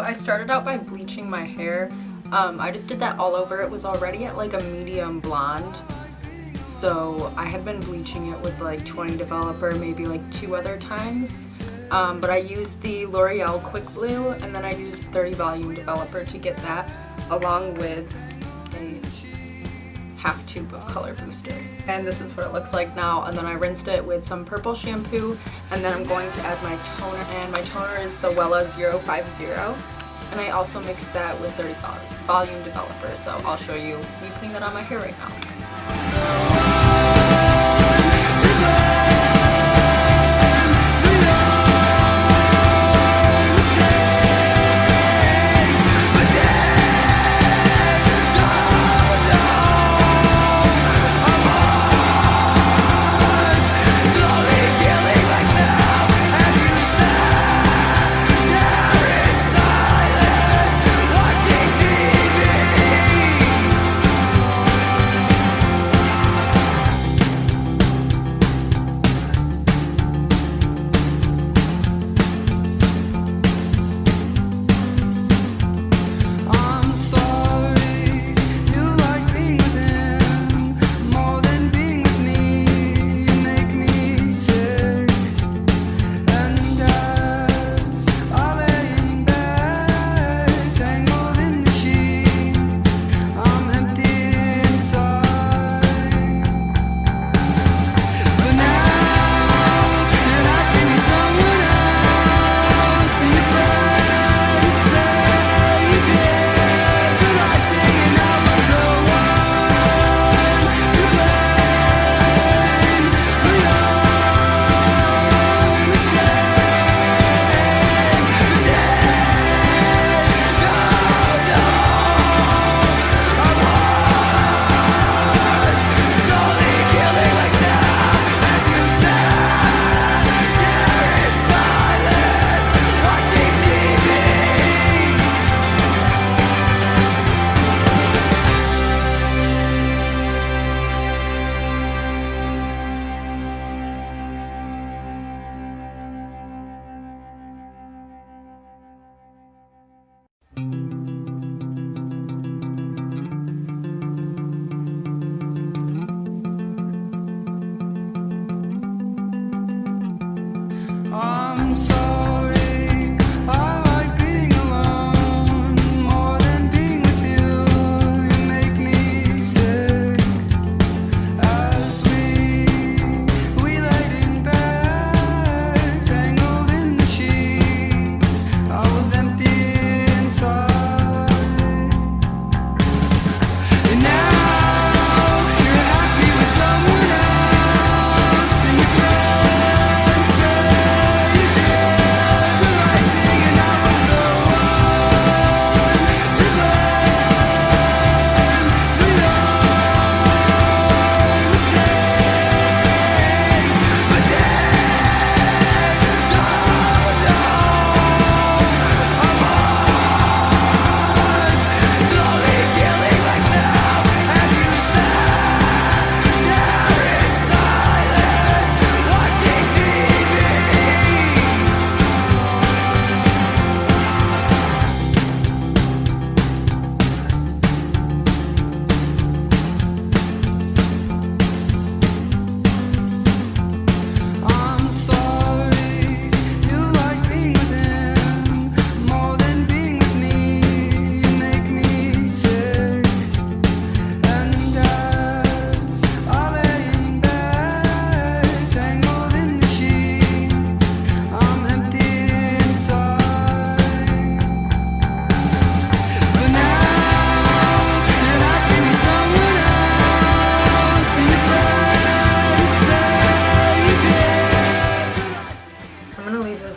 I started out by bleaching my hair. I just did that all over. It was already at like a medium blonde. So I had been bleaching it with like 20 Developer, maybe like 2 other times. But I used the L'Oreal Quick Blue, and then I used 30 Volume Developer to get that, along with a half tube of Color Booster. And this is what it looks like now, and then I rinsed it with some purple shampoo, and then I'm going to add my toner, and my toner is the Wella 050, and I also mixed that with 30 Volume Developer, so I'll show you me putting that on my hair right now.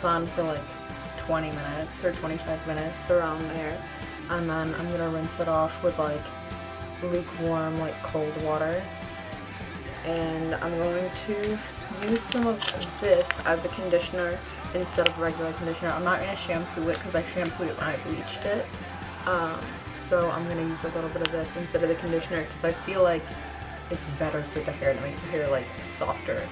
On for like 20 minutes or 25 minutes, around there, and then I'm gonna rinse it off with like lukewarm, like cold water, and I'm going to use some of this as a conditioner instead of regular conditioner. I'm not gonna shampoo it because I shampooed it when I bleached it, so I'm gonna use a little bit of this instead of the conditioner because I feel like it's better for the hair and it makes the hair like softer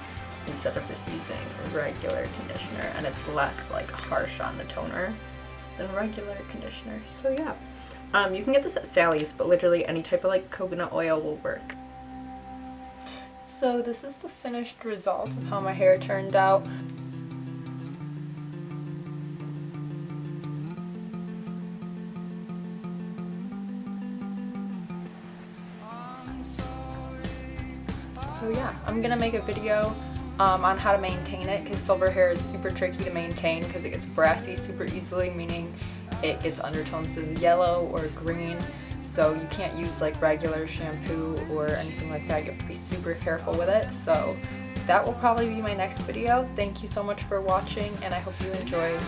instead of just using regular conditioner, and it's less like harsh on the toner than regular conditioner. So yeah. You can get this at Sally's, but literally any type of like coconut oil will work. So this is the finished result of how my hair turned out. So yeah, I'm gonna make a video on how to maintain it, because silver hair is super tricky to maintain because it gets brassy super easily, meaning it gets undertones of yellow or green, so you can't use like regular shampoo or anything like that. You have to be super careful with it. So that will probably be my next video. Thank you so much for watching, and I hope you enjoy.